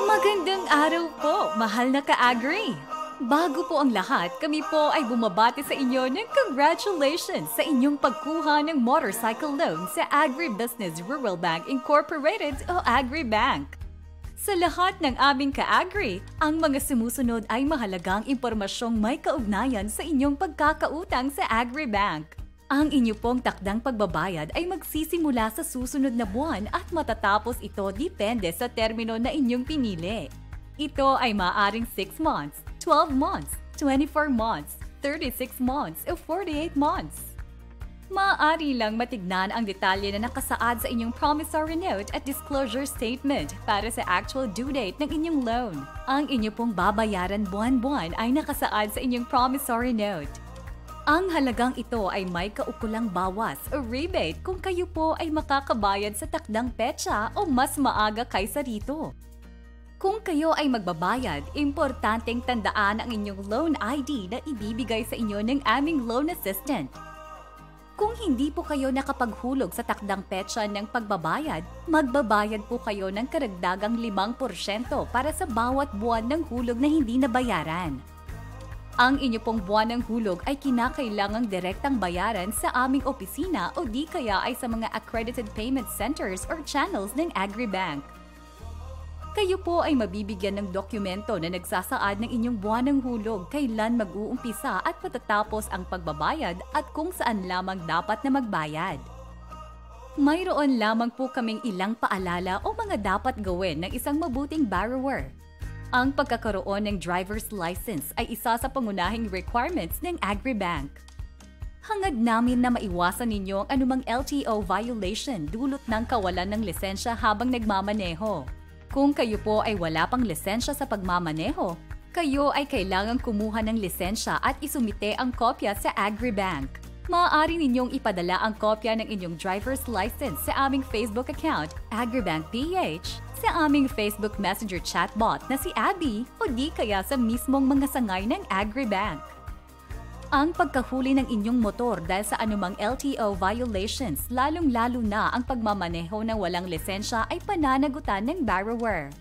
Magandang araw po, mahal na ka-Agri! Bago po ang lahat, kami po ay bumabati sa inyo ng congratulations sa inyong pagkuha ng motorcycle loan sa Agribusiness Rural Bank Incorporated o AgriBank. Sa lahat ng aming ka-Agri, ang mga sumusunod ay mahalagang impormasyong may kaugnayan sa inyong pagkakautang sa AgriBank. Ang inyo pong takdang pagbabayad ay magsisimula sa susunod na buwan at matatapos ito depende sa termino na inyong pinili. Ito ay maaaring 6 months, 12 months, 24 months, 36 months o 48 months. Maaari lang matignan ang detalye na nakasaad sa inyong promissory note at disclosure statement para sa actual due date ng inyong loan. Ang inyo pong babayaran buwan-buwan ay nakasaad sa inyong promissory note. Ang halagang ito ay may kaukulang bawas o rebate kung kayo po ay makakabayad sa takdang petsa o mas maaga kaysa rito. Kung kayo ay magbabayad, importanteng tandaan ang inyong loan ID na ibibigay sa inyo ng aming loan assistant. Kung hindi po kayo nakapaghulog sa takdang petsa ng pagbabayad, magbabayad po kayo ng karagdagang 5% para sa bawat buwan ng hulog na hindi nabayaran. Ang inyo pong buwan ng hulog ay kinakailangang direktang bayaran sa aming opisina o di kaya ay sa mga accredited payment centers or channels ng AgriBank. Kayo po ay mabibigyan ng dokumento na nagsasaad ng inyong buwan ng hulog, kailan mag-uumpisa at matatapos ang pagbabayad at kung saan lamang dapat na magbayad. Mayroon lamang po kaming ilang paalala o mga dapat gawin ng isang mabuting borrower. Ang pagkakaroon ng driver's license ay isa sa pangunahing requirements ng AgriBank. Hangad namin na maiwasan ninyo ang anumang LTO violation dulot ng kawalan ng lisensya habang nagmamaneho. Kung kayo po ay wala pang lisensya sa pagmamaneho, kayo ay kailangang kumuha ng lisensya at isumite ang kopya sa AgriBank. Maaari ninyong ipadala ang kopya ng inyong driver's license sa aming Facebook account, AgriBank PH, sa aming Facebook Messenger chatbot na si Abby o di kaya sa mismong mga sangay ng AgriBank. Ang pagkahuli ng inyong motor dahil sa anumang LTO violations, lalong-lalo na ang pagmamaneho ng walang lisensya ay pananagutan ng borrower.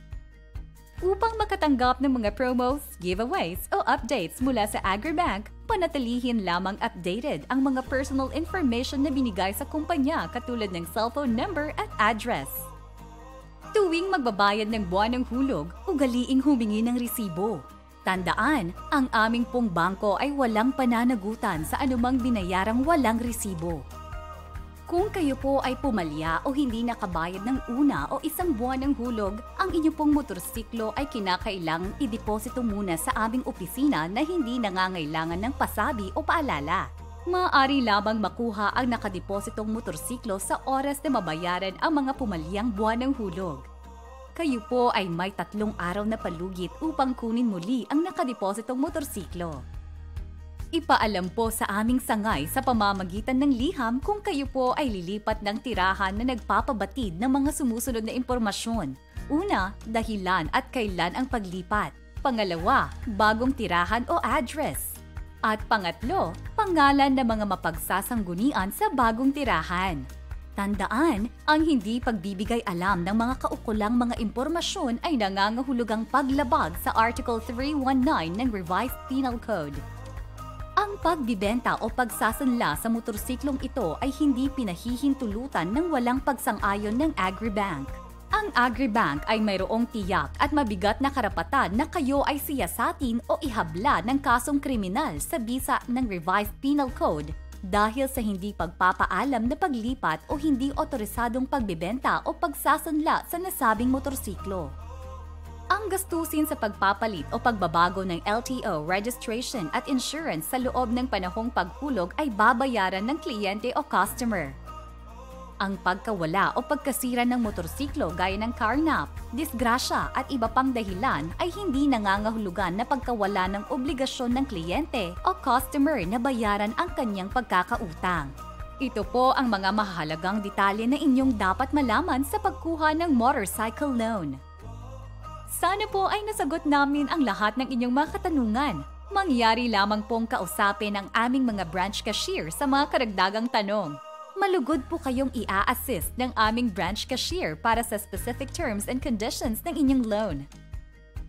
Upang makatanggap ng mga promos, giveaways o updates mula sa AgriBank, panatilihin lamang updated ang mga personal information na binigay sa kumpanya katulad ng cellphone number at address. Tuwing magbabayad ng buwan ng hulog, ugaliing humingi ng resibo. Tandaan, ang aming pong bangko ay walang pananagutan sa anumang binayarang walang resibo. Kung kayo po ay pumalya o hindi nakabayad ng una o isang buwan ng hulog, ang inyong pong motorsiklo ay kinakailangang ideposito muna sa aming opisina na hindi nangangailangan ng pasabi o paalala. Maaari lamang makuha ang nakadepositong motorsiklo sa oras na mabayaran ang mga pumalyang buwan ng hulog. Kayo po ay may 3 araw na palugit upang kunin muli ang nakadepositong motorsiklo. Ipaalam po sa aming sangay sa pamamagitan ng liham kung kayo po ay lilipat ng tirahan na nagpapabatid ng mga sumusunod na impormasyon. Una, dahilan at kailan ang paglipat. Pangalawa, bagong tirahan o address. At pangatlo, pangalan ng mga mapagsasanggunian sa bagong tirahan. Tandaan, ang hindi pagbibigay alam ng mga kaukulang mga impormasyon ay nangangahulugang paglabag sa Article 319 ng Revised Penal Code. Ang pagbibenta o pagsasanla sa motorsiklong ito ay hindi pinahihintulutan ng walang pagsang-ayon ng AgriBank. Ang AgriBank ay mayroong tiyak at mabigat na karapatan na kayo ay siyasatin o ihabla ng kasong kriminal sa bisa ng Revised Penal Code dahil sa hindi pagpapaalam na paglipat o hindi otorisadong pagbebenta o pagsasanla sa nasabing motorsiklo. Ang gastusin sa pagpapalit o pagbabago ng LTO registration at insurance sa loob ng panahong paghulog ay babayaran ng kliyente o customer. Ang pagkawala o pagkasira ng motorsiklo gaya ng carnap, disgrasya at iba pang dahilan ay hindi nangangahulugan na pagkawala ng obligasyon ng kliyente o customer na bayaran ang kanyang pagkakautang. Ito po ang mga mahalagang detalye na inyong dapat malaman sa pagkuha ng motorcycle loan. Sana po ay nasagot namin ang lahat ng inyong mga katanungan. Mangyari lamang pong kausapin ang aming mga branch cashier sa mga karagdagang tanong. malugod po kayong i-assist ng aming branch cashier para sa specific terms and conditions ng inyong loan.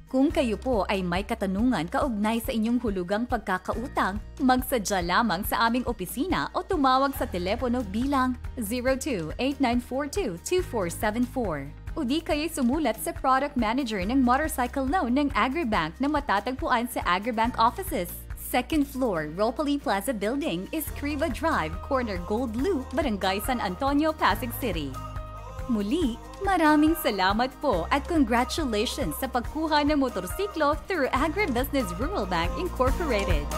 Kung kayo po ay may katanungan kaugnay sa inyong hulugang pagkakautang, magsadya lamang sa aming opisina o tumawag sa telepono bilang 02-8942-2474. O di kayo'y sumulat sa product manager ng motorcycle loan ng Agribank na matatagpuan sa Agribank offices. Second floor, Ropali Plaza Building, Escriva Drive, Corner Gold Loop, Barangay San Antonio, Pasig City. Muli, maraming salamat po at congratulations sa pagkuha ng motorsiklo through Agribusiness Rural Bank Incorporated.